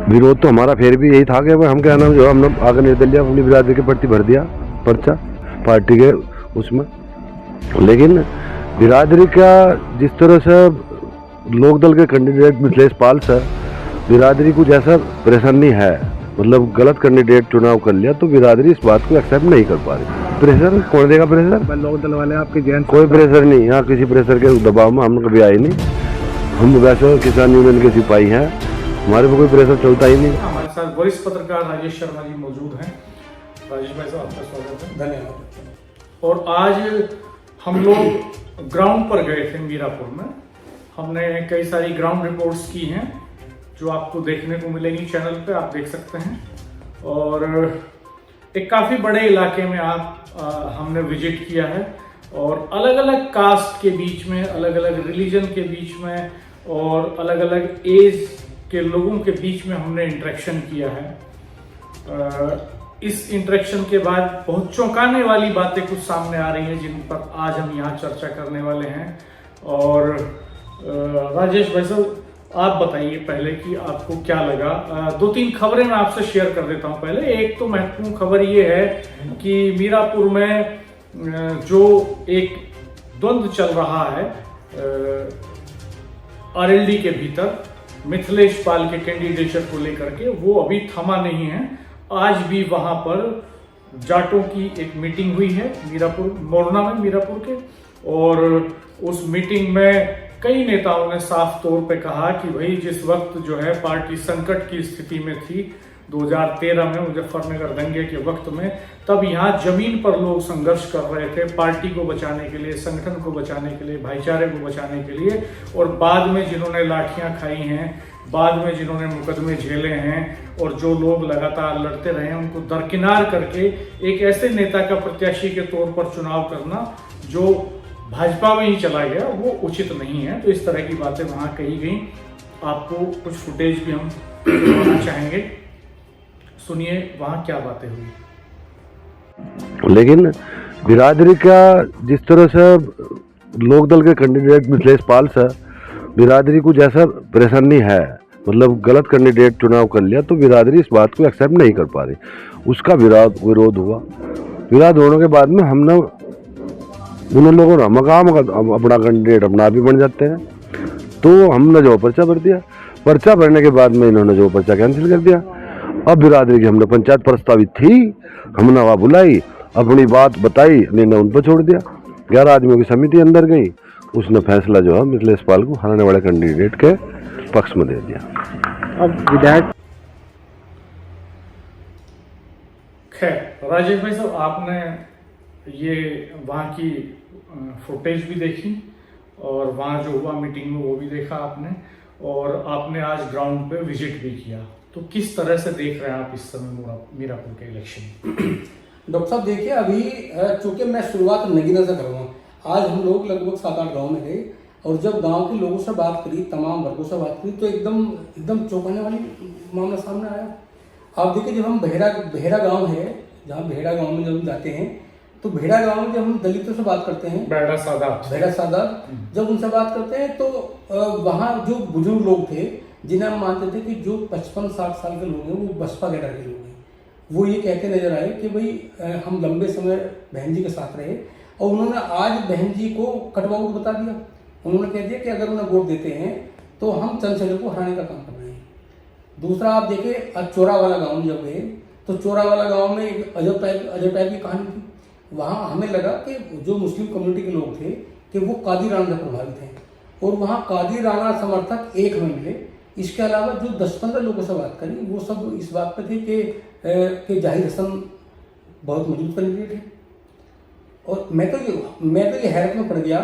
विरोध तो हमारा फिर भी यही था कि हम क्या नाम जो हमने आगे निर्दलीय अपनी बिरादरी के प्रति भर दिया पर्चा पार्टी के उसमें। लेकिन बिरादरी का जिस तरह से लोकदल के कैंडिडेट मिथिलेश पाल सर बिरादरी को जैसा प्रेशर नहीं है, मतलब गलत कैंडिडेट चुनाव कर लिया तो बिरादरी इस बात को एक्सेप्ट नहीं कर पा रही। प्रेशर कौन देगा? प्रेशर लोकदल वाले आपके जैन कोई प्रेशर नहीं, यहाँ किसी प्रेशर के दबाव में हम कभी आए नहीं। हम वैसे किसान यूनियन के सिपाही हैं, हमारे पे कोई प्रेशर चलता ही नहीं। हमारे साथ वरिष्ठ पत्रकार राजेश शर्मा जी मौजूद हैं। राजेश भाई साहब आपका स्वागत है। धन्यवाद। और आज हम लोग ग्राउंड पर गए थे मीरापुर में। हमने कई सारी ग्राउंड रिपोर्ट्स की हैं जो आपको देखने को मिलेंगी चैनल पे, आप देख सकते हैं। और एक काफ़ी बड़े इलाके में हमने विजिट किया है और अलग अलग कास्ट के बीच में, अलग अलग रिलीजन के बीच में और अलग अलग एज के लोगों के बीच में हमने इंटरेक्शन किया है। इस इंटरेक्शन के बाद बहुत चौंकाने वाली बातें कुछ सामने आ रही हैं जिन पर आज हम यहाँ चर्चा करने वाले हैं। और राजेश भाई साहब, आप बताइए पहले कि आपको क्या लगा। दो तीन खबरें मैं आपसे शेयर कर देता हूँ। पहले एक तो महत्वपूर्ण खबर ये है कि मीरापुर में जो एक द्वंद्व चल रहा है आरएलडी के भीतर मिथिलेश पाल के कैंडिडेचर को लेकर के, वो अभी थमा नहीं है। आज भी वहां पर जाटों की एक मीटिंग हुई है मीरापुर मोरना में, मीरापुर के। और उस मीटिंग में कई नेताओं ने साफ तौर पे कहा कि भाई जिस वक्त जो है पार्टी संकट की स्थिति में थी 2013 में मुजफ्फरनगर दंगे के वक्त में, तब यहाँ जमीन पर लोग संघर्ष कर रहे थे पार्टी को बचाने के लिए, संगठन को बचाने के लिए, भाईचारे को बचाने के लिए। और बाद में जिन्होंने लाठियां खाई हैं, बाद में जिन्होंने मुकदमे झेले हैं और जो लोग लगातार लड़ते रहे हैं, उनको दरकिनार करके एक ऐसे नेता का प्रत्याशी के तौर पर चुनाव करना जो भाजपा में ही चला गया, वो उचित नहीं है। तो इस तरह की बातें वहां कही गई। आपको कुछ फुटेज भी हम दिखाना चाहेंगे, सुनिए वहां क्या बातें हुई। लेकिन बिरादरी का जिस तरह से लोकदल के कैंडिडेट मिथिलेश पाल सर बिरादरी को जैसा प्रेशर नहीं है, मतलब गलत कैंडिडेट चुनाव कर लिया तो बिरादरी इस बात को एक्सेप्ट नहीं कर पा रही। उसका विरोध हुआ। विरोध होने के बाद में हमने उन लोगों ने मकाम अपना कैंडिडेट अपना भी बन जाते हैं, तो हमने जो पर्चा भर दिया। पर्चा भरने के बाद में इन्होंने जो पर्चा कैंसिल कर दिया। अब बिरादरी की हमने पंचायत प्रस्तावित थी, हमने वहाँ बुलाई, अपनी बात बताई, निर्णय उन पर छोड़ दिया। 11 आदमियों की समिति अंदर गई, उसने फैसला जो है मिथिलेश पाल को हराने वाले कैंडिडेट के पक्ष में दे दिया। अब विधायक खैर राजेश भाई साहब, आपने ये वहाँ की फुटेज भी देखी और वहाँ जो हुआ मीटिंग में वो भी देखा आपने, और आपने आज ग्राउंड पे विजिट भी किया। तो किस तरह से देख रहे हैं आप इस समय मीरापुर के इलेक्शन? डॉक्टर साहब देखिए, अभी चूंकि मैं शुरुआत नगीना से करूँगा। आज हम लोग लगभग 7-8 गाँव में गए और जब गांव के लोगों से बात करी, तमाम वर्गों से बात करी, तो एकदम चौंकाने वाली मामला सामने आया। आप देखिए, जब हम भेड़ा गांव है, जहाँ भेड़ा गांव में जब हम जाते हैं तो भेड़ा गांव में जब हम दलितों से बात करते हैं, भेड़ा सादा जब उनसे बात करते हैं तो वहाँ जो बुजुर्ग लोग थे जिन्हें हम मानते थे कि जो 55-60 साल के लोग हैं वो बसपा कैडर के लोग हैं, वो ये कहते नजर आए कि भाई हम लंबे समय बहन जी के साथ रहे और उन्होंने आज बहन जी को कटवाउट बता दिया। उन्होंने कह दिया कि अगर उन्हें वोट देते हैं तो हम चंद्रशेखर को हराने का काम कर रहे हैं। दूसरा आप देखिए, चोरा वाला गाँव जब गए तो चोरा वाला गाँव में एक अजब टाइप की कहानी थी। वहाँ हमें लगा कि जो मुस्लिम कम्युनिटी के लोग थे कि वो कादिर राणा से प्रभावित हैं और वहाँ कादिर राणा समर्थक एक में मिले। इसके अलावा जो 10-15 लोगों से बात करी वो सब इस बात पे थे कि जाहिर हसन बहुत मजबूत कैंडिडेट है। और मैं तो ये हैरत में पड़ गया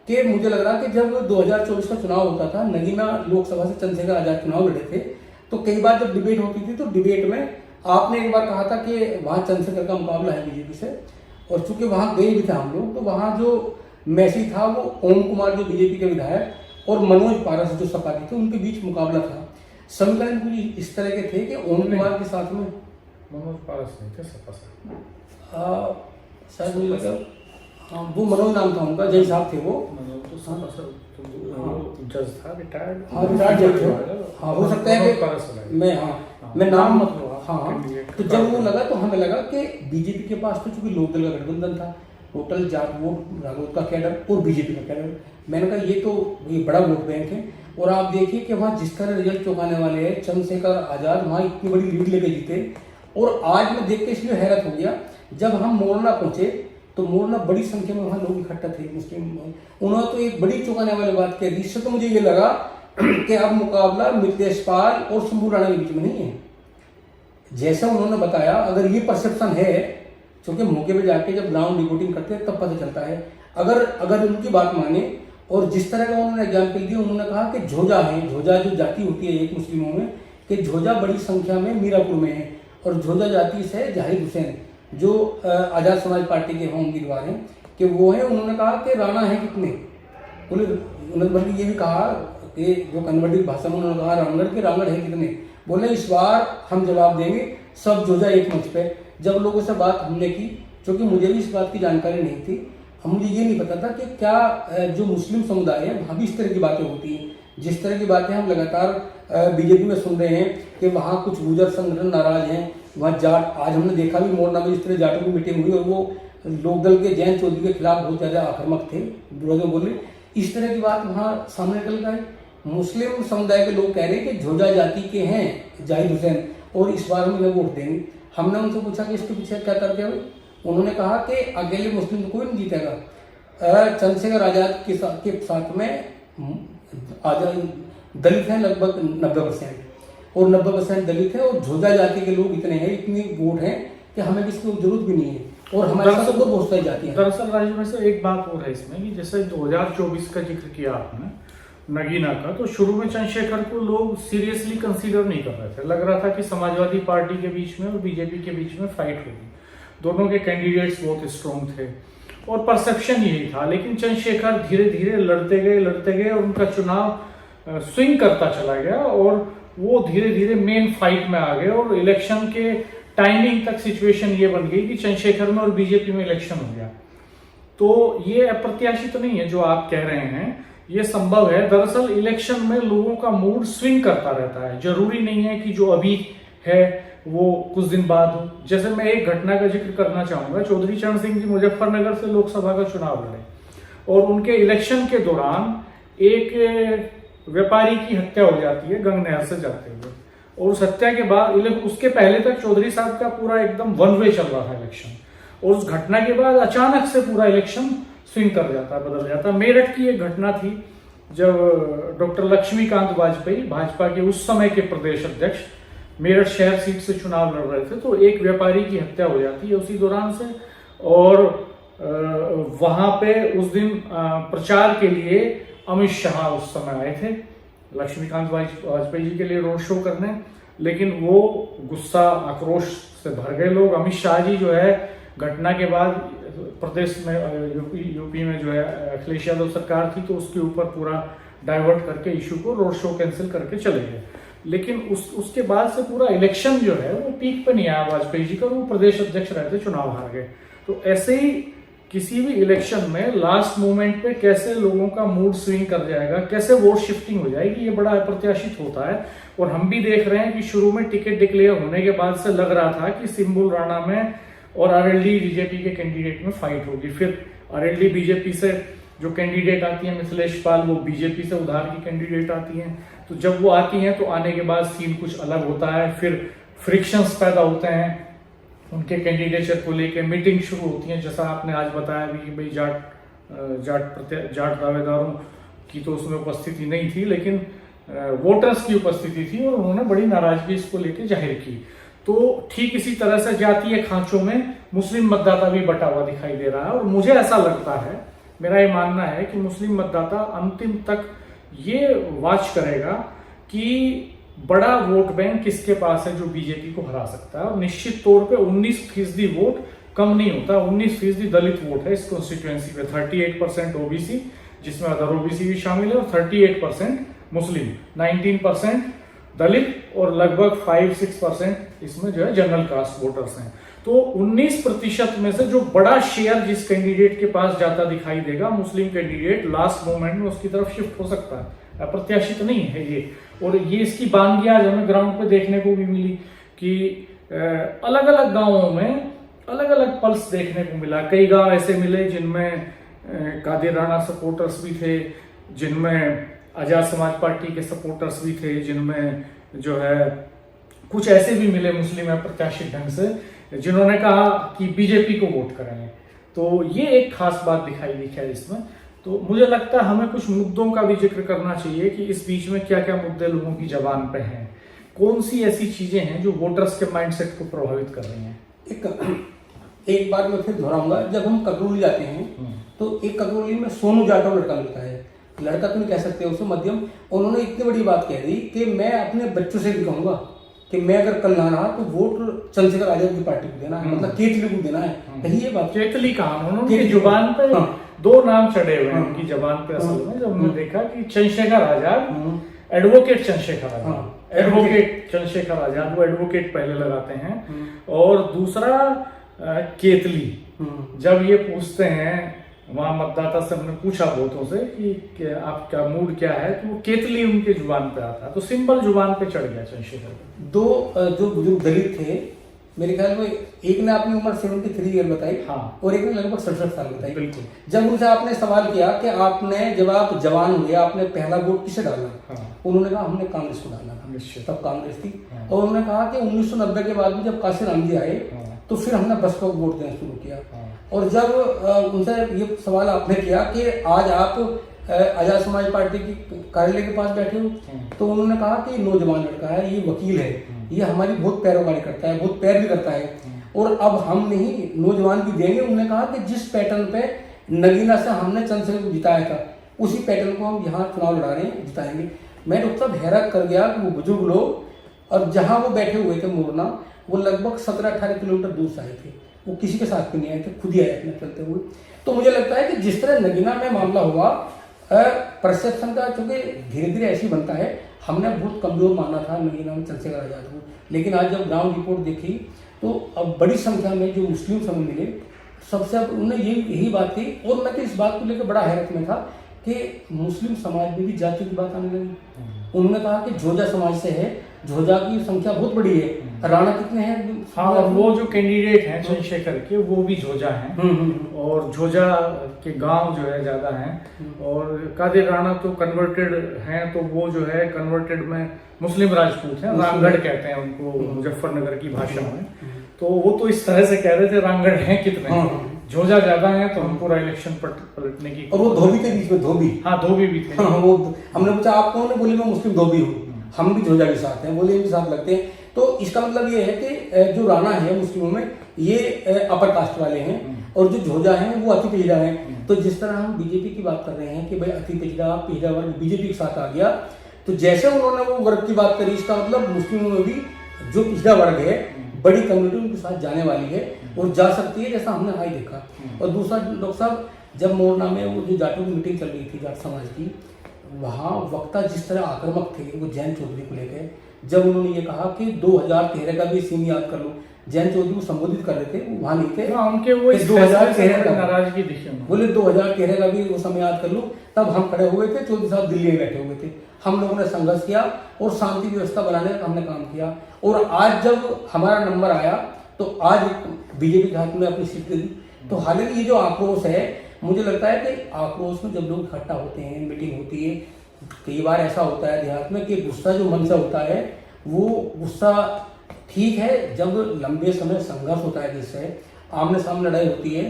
कि मुझे लग रहा कि जब 2024 का चुनाव होता था, नगीना लोकसभा से चंद्रशेखर आजाद चुनाव लड़े थे, तो कई बार जब डिबेट होती थी तो डिबेट में आपने एक बार कहा था कि वहाँ चंद्रशेखर का मुकाबला है बीजेपी से। और चूंकि वहाँ गए भी थे हम लोग, तो वहाँ जो मैसेज था वो ओम कुमार जो बीजेपी के विधायक और मनोज पारस जो सपा के थे, उनके बीच मुकाबला था। समीकरण कुछ इस तरह के थे कि ओम कुमार के साथ में मनोज पारस नहीं थे, सपा से शायद मुझे लगा हाँ, वो मनोज नाम था उनका, जय साहब थे वो। जज था, रिटायर्ड। हाँ, रिटायर्ड जज थे। हाँ, हो सकता है कि मैं नाम मतलब। हाँ, तो जब वो लगा तो हमें लगा कि बीजेपी के पास तो चूंकि लोकदल का गठबंधन था, टोटल जाट वोट राघवत का कैडर और बीजेपी का कैडर, मैंने कहा ये बड़ा वोट बैंक है। और आप देखिए कि वहाँ जिस तरह रिजल्ट चौंकाने वाले हैं, चंद्रशेखर आजाद वहाँ इतनी बड़ी लीड लेके जीते। और आज मैं देख के इसलिए हैरत हो गया, जब हम मोरना पहुंचे तो मोरना बड़ी संख्या में वहाँ लोग इकट्ठा थे मुस्लिम। उन्होंने तो एक बड़ी चौंकाने वाली बात कह दी। इससे तो मुझे ये लगा कि अब मुकाबला मिथिलेश पाल और शंभू राणा के बीच में नहीं है, जैसा उन्होंने बताया। अगर ये परसेप्शन है, क्योंकि मौके पे जाके जब ग्राउंड रिपोर्टिंग करते हैं तब पता चलता है। अगर उनकी बात माने और जिस तरह का उन्होंने एग्जाम्पल दिया, उन्होंने कहा कि झोजा है, झोजा जो जाति होती है एक मुस्लिमों में, कि झोजा बड़ी संख्या में मीरापुर में है। और झोजा जाति से जाहिर हुसैन जो आजाद समाज पार्टी के होम उम्मीदवार हैं कि वो है। उन्होंने कहा कि राणा है कितने, उन्होंने बल्कि ये भी कहा कि जो कन्वर्टेड भाषा में उन्होंने कहा रामगढ़ के रामगढ़ है कितने, बोले इस बार हम जवाब देंगे सब झोजा एक मंच पे। जब लोगों से बात हमने की, क्योंकि मुझे भी इस बात की जानकारी नहीं थी, मुझे ये नहीं पता था कि क्या जो मुस्लिम समुदाय है वहाँ भी इस तरह की बातें होती हैं। जिस तरह की बातें हम लगातार बीजेपी में सुन रहे हैं कि वहाँ कुछ गुर्जर संगठन नाराज हैं, वहाँ जाट, आज हमने देखा भी मोरना में जिस तरह जाटों की मीटिंग हुई और वो लोकदल के जयंत चौधरी के खिलाफ बहुत ज़्यादा आक्रामक थे, विरोध में बोले, इस तरह की बात वहाँ सामने निकल कर आई। मुस्लिम समुदाय के लोग कह रहे हैं कि झोजा जाति के हैं जाहिद हुसैन और इस बार हम इन्हें वोट देंगे। हमने उनसे पूछा कि इसके पीछे क्या करते हुए, उन्होंने कहा कि अकेले मुस्लिम कोई नहीं जीतेगा, चंद्रशेखर आजाद के साथ में आजाद दलित हैं लगभग 90% और 90% दलित है और झोजा जाति के लोग इतने हैं, इतनी वोट हैं कि हमें इसकी जरूरत भी नहीं है और हमारे साथ तो बहुत सारी जाति है। दरअसल राजीव में से एक बात और है इसमें कि जैसे 2024 का जिक्र किया आपने नगीना का, तो शुरू में चंद्रशेखर को लोग सीरियसली कंसीडर नहीं कर रहे थे। लग रहा था कि समाजवादी पार्टी के बीच में और बीजेपी के बीच में फाइट होगी, दोनों के कैंडिडेट्स बहुत स्ट्रॉन्ग थे और परसेप्शन यही था। लेकिन चंद्रशेखर धीरे धीरे लड़ते गए और उनका चुनाव स्विंग करता चला गया और वो धीरे धीरे मेन फाइट में आ गए और इलेक्शन के टाइमिंग तक सिचुएशन ये बन गई कि चंद्रशेखर में और बीजेपी में इलेक्शन हो गया। तो ये अप्रत्याशित तो नहीं है जो आप कह रहे हैं, ये संभव है। दरअसल इलेक्शन में लोगों का मूड स्विंग करता रहता है, जरूरी नहीं है कि जो अभी है वो कुछ दिन बाद हो। जैसे मैं एक घटना का जिक्र करना चाहूंगा, चौधरी चरण सिंह जी मुजफ्फरनगर से लोकसभा का चुनाव लड़े और उनके इलेक्शन के दौरान एक व्यापारी की हत्या हो जाती है गंगनहर से जाते हुए और उस हत्या के बाद उसके पहले तक चौधरी साहब का पूरा एकदम वन वे चल रहा था इलेक्शन और उस घटना के बाद अचानक से पूरा इलेक्शन स्विंग कर जाता, बदल जाता। मेरठ की एक घटना थी जब डॉक्टर लक्ष्मीकांत वाजपेयी भाजपा के उस समय के प्रदेश अध्यक्ष मेरठ शहर सीट से चुनाव लड़ रहे थे, तो एक व्यापारी की हत्या हो जाती है उसी दौरान से। और वहां पे उस दिन प्रचार के लिए अमित शाह उस समय आए थे लक्ष्मीकांत वाजपेयी जी के लिए रोड शो करने, लेकिन वो गुस्सा आक्रोश से भर गए लोग। अमित शाह जी जो है घटना के बाद प्रदेश में यूपी में जो है अखिलेश यादव सरकार थी तो उसके ऊपर पूरा डाइवर्ट करके इशू को रोड शो कैंसिल करके चले गए। लेकिन उसके बाद से पूरा इलेक्शन जो है वो पीक पे नहीं आया वाजपेयी जी का, वो प्रदेश अध्यक्ष रहते, चुनाव हार गए। तो ऐसे ही किसी भी इलेक्शन में लास्ट मोमेंट पे कैसे लोगों का मूड स्विंग कर जाएगा, कैसे वोट शिफ्टिंग हो जाएगी, ये बड़ा अप्रत्याशित होता है। और हम भी देख रहे हैं कि शुरू में टिकट डिक्लेयर होने के बाद से लग रहा था कि सिंबुल राणा में और आरएलडी बीजेपी के कैंडिडेट में फाइट होगी। फिर आरएलडी बीजेपी से जो कैंडिडेट आती है मिथिलेश पाल, वो बीजेपी से उधार की कैंडिडेट आती हैं। तो जब वो आती हैं तो आने के बाद सीन कुछ अलग होता है, फिर फ्रिक्शंस पैदा होते हैं उनके कैंडिडेचर को लेके, मीटिंग शुरू होती है। जैसा आपने आज बताया भी कि भाई जाट दावेदारों की तो उसमें उपस्थिति नहीं थी, लेकिन वोटर्स की उपस्थिति थी और उन्होंने बड़ी नाराजगी इसको लेके जाहिर की। तो ठीक इसी तरह से जातीय खांचों में मुस्लिम मतदाता भी बटा हुआ दिखाई दे रहा है और मुझे ऐसा लगता है, मेरा ये मानना है कि मुस्लिम मतदाता अंतिम तक ये वॉच करेगा कि बड़ा वोट बैंक किसके पास है जो बीजेपी को हरा सकता है। और निश्चित तौर पे 19% वोट कम नहीं होता, 19% दलित वोट है इस कॉन्स्टिट्यूएंसी पे, 38% ओबीसी जिसमें अदर ओबीसी भी शामिल है और 38% मुस्लिम, 19% दलित और लगभग 5-6% इसमें जो है जनरल कास्ट वोटर्स हैं। तो 19% में से जो बड़ा शेयर जिस कैंडिडेट के पास जाता दिखाई देगा, मुस्लिम कैंडिडेट लास्ट मोमेंट में उसकी तरफ शिफ्ट हो सकता है, अप्रत्याशित नहीं है ये। और ये इसकी बानगी आज हमें ग्राउंड पे देखने को भी मिली कि अलग अलग गांवों में अलग अलग पल्स देखने को मिला। कई गांव ऐसे मिले जिनमें कादिर राणा सपोर्टर्स भी थे, जिनमें आजाद समाज पार्टी के सपोर्टर्स भी थे, जिनमें जो है कुछ ऐसे भी मिले मुस्लिम अप्रत्याशित ढंग से जिन्होंने कहा कि बीजेपी को वोट करेंगे। तो ये एक खास बात दिखाई दी है इसमें। तो मुझे लगता है हमें कुछ मुद्दों का भी जिक्र करना चाहिए कि इस बीच में क्या क्या मुद्दे लोगों की जबान पे हैं, कौन सी ऐसी चीजें हैं जो वोटर्स के माइंडसेट को प्रभावित कर रही हैं। एक बार मैं फिर दोहराऊंगा, जब हम ककरोली जाते हैं तो एक ककरोली में सोनू जाटव लड़का मिलता है, लड़का तो नहीं कह सकते उसे, मध्यम। उन्होंने इतनी बड़ी बात कह दी कि मैं अपने बच्चों से भी कहूंगा कि मैं अगर कल ना रहा तो वोट चंद्रशेखर आजाद की पार्टी को देना है, मतलब केतली को देना है। कही ये बात केतली कहा उन्होंने, जुबान पे दो नाम चढ़े हुए हैं उनकी जबान पे। असल में जब हमने देखा कि चंद्रशेखर आजाद, एडवोकेट चंद्रशेखर आजाद, एडवोकेट चंद्रशेखर आजाद, वो एडवोकेट पहले लगाते हैं। और दूसरा केतली, जब ये पूछते हैं वहां मतदाता से, हमने पूछा वोटों से कि आपका मूड क्या है, तो वो केतली उनके जुबान पे आता है। तो सिंपल जुबान पे चढ़ गया चंद्रशेखर। दो जो बुजुर्ग दलित थे, मेरे ख्याल में एक ने अपनी उम्र 73 ईयर बताई, हाँ, और एक ने लगभग 67 साल बताई। बिल्कुल। जब उनसे आपने सवाल किया कि आपने जब आप जवान हुए आपने पहला वोट किसे डाला, हाँ, उन्होंने कहा हमने कांग्रेस को डाला था, निश्चित। तब कांग्रेस थी। हाँ। और उन्होंने कहा कि 1990 के बाद में जब काशीराम जी आए, हाँ, तो फिर हमने बसपा को वोट देना शुरू किया। हाँ। और जब उनसे ये सवाल आपने किया कि आज आप आजाद समाज पार्टी की कार्यालय के पास बैठे हो, तो उन्होंने कहा कि नौजवान लड़का है, ये वकील है, ये हमारी बहुत पैरोकारी करता है, बहुत पैर भी करता है, और अब हम नहीं नौजवान भी देंगे। उन्होंने कहा कि जिस पैटर्न पे नगीना से हमने चंद्रशेखर को जिताया था, उसी पैटर्न को हम यहाँ चुनाव लड़ा रहे हैं, जिताएंगे। मैं डॉक्टर साहब हैरान कर गया कि वो बुजुर्ग लोग, और जहाँ वो बैठे हुए थे मोरना, वो लगभग 17-18 किलोमीटर दूर से आए थे, वो किसी के साथ भी नहीं आए थे, खुद ही आए अपने चलते हुए। तो मुझे लगता है कि जिस तरह नगीना में मामला हुआ, परसेप्शन का चूंकि धीरे धीरे ऐसी बनता है, हमने बहुत कमजोर माना था नगीना में चंद्रशेखर आजाद को, लेकिन आज जब ग्राउंड रिपोर्ट देखी तो अब बड़ी संख्या में जो मुस्लिम समूह मिले, सबसे अब उन्होंने यही बात की। और मैं तो इस बात को लेकर बड़ा हैरत में था कि मुस्लिम समाज में भी जाति की बात आने लगी। उन्होंने कहा कि झोजा समाज से है, झोजा की संख्या बहुत बड़ी है, राणा कितने हैं? हाँ, और वो जो कैंडिडेट हैं चंद्रशेखर के, वो भी झोजा हैं, और झोजा के गांव जो है ज्यादा हैं। और कादिर राणा तो कन्वर्टेड हैं, तो वो जो है कन्वर्टेड में मुस्लिम राजपूत हैं, रामगढ़ कहते हैं उनको मुजफ्फरनगर की भाषा में। तो वो तो इस तरह से कह रहे थे रामगढ़ हैं कितने, झोजा ज्यादा हैं, तो हम पूरा इलेक्शन पलटने की। और वो धोबी थे बीच में, धोबी, हाँ धोबी भी थे। हाँ, वो हमने पूछा आप कौन है, बोले मैं मुस्लिम धोबी हूँ, हम भी झोजा के साथ हैं, बोले इनके साथ लगते हैं। तो इसका मतलब ये है कि जो राणा है मुस्लिमों में, ये अपर कास्ट वाले हैं, और जो झोजा हैं वो अति पिछड़ा हैं। तो जिस तरह हम बीजेपी की बात कर रहे हैं कि भाई अति पिछड़ा वर्ग बीजेपी के साथ आ गया, तो जैसे उन्होंने वो वर्ग की बात करी, इसका मतलब मुस्लिमों में भी जो पिछड़ा वर्ग है, बड़ी कम्युनिटी उनके साथ जाने वाली है और जा सकती है, जैसा हमने आज देखा। और दूसरा डॉक्टर साहब, जब मोरना में वो जो जाटों की मीटिंग चल रही थी जाट समाज की, वहाँ वक्ता जिस तरह आक्रामक थे वो जैन चौधरी को लेकर, जब उन्होंने ये कहा कि 2013 का भी सीन याद कर लो, जैन चौधरी को संबोधित कर रहे थे, वो वहाँ नहीं थे। हाँ, उनके वो 2013 का नाराजगी दिखी, बोले 2013 का भी वो समय याद कर लो, तब हम खड़े हुए थे, चौधरी साहब दिल्ली में बैठे हुए थे, हम लोगों ने संघर्ष किया और शांति व्यवस्था बनाने का हमने काम किया। और आज जब हमारा नंबर आया तो आज बीजेपी के हाथ में अपनी सीट दे दी। तो हालांकि ये जो आक्रोश है, मुझे लगता है कि आक्रोश में जब लोग इकट्ठा होते हैं, मीटिंग होती है, कई बार ऐसा होता है देहात में कि गुस्सा जो मन से होता है, वो गुस्सा ठीक है, जब लंबे समय संघर्ष होता है, जिससे आमने सामने लड़ाई होती है,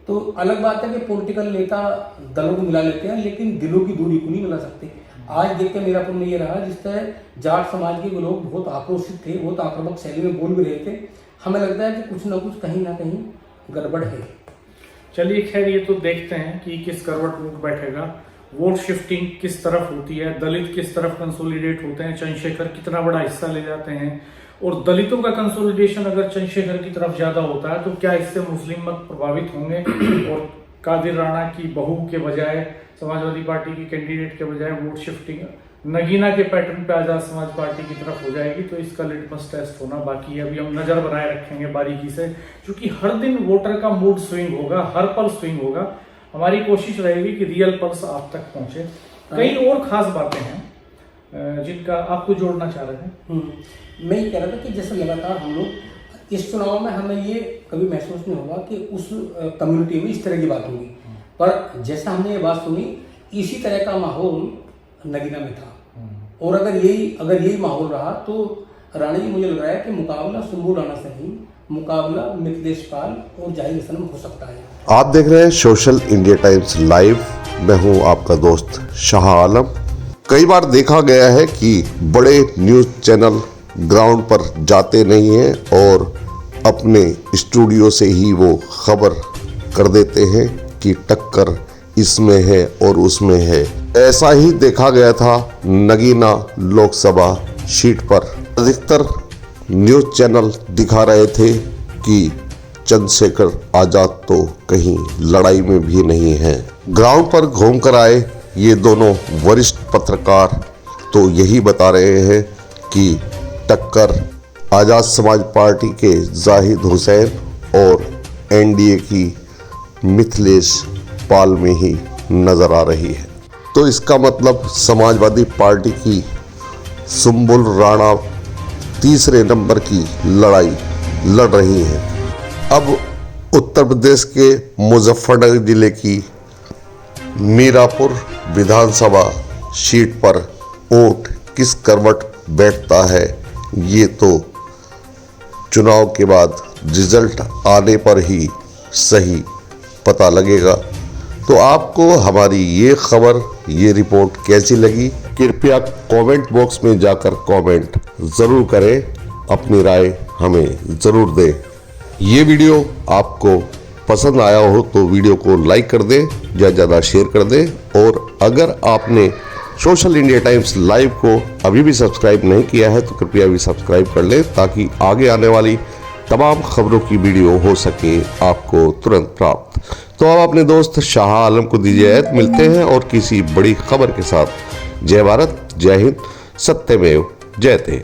तो अलग बात है कि पॉलिटिकल नेता दलों को मिला लेते हैं, लेकिन दिलों की दूरी को नहीं मिला सकते। आज देख के मीरापुर में ये रहा, जिस तरह जाट समाज के लोग बहुत आक्रोशित थे, बहुत आक्रामक शैली में बोल भी रहे थे, हमें लगता है कि कुछ ना कुछ कहीं ना कहीं गड़बड़ है। चलिए खैर, ये तो देखते हैं कि किस करवट मुख बैठेगा, वोट शिफ्टिंग किस तरफ होती है, दलित किस तरफ कंसोलिडेट होते हैं, चंद्रशेखर कितना बड़ा हिस्सा ले जाते हैं, और दलितों का कंसोलिडेशन अगर चंद्रशेखर की तरफ ज्यादा होता है तो क्या इससे मुस्लिम मत प्रभावित होंगे, और कादिर राणा की बहू के बजाय, समाजवादी पार्टी की कैंडिडेट के बजाय वोट शिफ्टिंग नगीना के पैटर्न पे आजाद समाज पार्टी की तरफ हो जाएगी तो इसका लिटमस टेस्ट होना बाकी है। अभी हम नजर बनाए रखेंगे बारीकी से, क्योंकि हर दिन वोटर का मूड स्विंग होगा, हर पल स्विंग होगा। हमारी कोशिश रहेगी कि रियल पल्स आप तक पहुंचे। कई और खास बातें हैं जिनका आपको जोड़ना चाह रहे हैं। मैं ये कह रहा था कि जैसे लगातार हम लोग इस चुनाव में हमें ये कभी महसूस नहीं होगा कि उस कम्युनिटी में इस तरह की बात होगी, पर जैसा हमने ये बात सुनी इसी तरह का माहौल नगीना में था। और अगर यही माहौल रहा तो राणा जी मुझे लग रहा है कि मुकाबला शंभू राणा से नहीं, मुकाबला मिथिलेश पाल और जाहिर सनम हो सकता है। आप देख रहे हैं सोशल इंडिया टाइम्स लाइव। मैं हूं आपका दोस्त शाह आलम। कई बार देखा गया है कि बड़े न्यूज़ चैनल ग्राउंड पर जाते नहीं हैं और अपने स्टूडियो से ही वो खबर कर देते हैं कि टक्कर इसमें है और उसमें है। ऐसा ही देखा गया था नगीना लोकसभा सीट पर। अधिकतर न्यूज़ चैनल दिखा रहे थे कि चंद्रशेखर आजाद तो कहीं लड़ाई में भी नहीं है। ग्राउंड पर घूमकर आए ये दोनों वरिष्ठ पत्रकार तो यही बता रहे हैं कि टक्कर आजाद समाज पार्टी के जाहिद हुसैन और एनडीए की मिथिलेश पाल में ही नजर आ रही है। तो इसका मतलब समाजवादी पार्टी की सुंबुल राणा तीसरे नंबर की लड़ाई लड़ रही हैं। अब उत्तर प्रदेश के मुजफ्फरनगर जिले की मीरापुर विधानसभा सीट पर वोट किस करवट बैठता है ये तो चुनाव के बाद रिजल्ट आने पर ही सही पता लगेगा। तो आपको हमारी ये खबर, ये रिपोर्ट कैसी लगी? कृपया कमेंट बॉक्स में जाकर कमेंट ज़रूर करें, अपनी राय हमें ज़रूर दें। ये वीडियो आपको पसंद आया हो तो वीडियो को लाइक कर दें, ज़्यादा शेयर कर दें। और अगर आपने सोशल इंडिया टाइम्स लाइव को अभी भी सब्सक्राइब नहीं किया है तो कृपया भी सब्सक्राइब कर लें, ताकि आगे आने वाली तमाम खबरों की वीडियो हो सके आपको तुरंत प्राप्त। तो अब अपने दोस्त शाह आलम को दीजिए इजाज़त। मिलते हैं और किसी बड़ी खबर के साथ। जय भारत, जय हिंद, सत्यमेव जयते।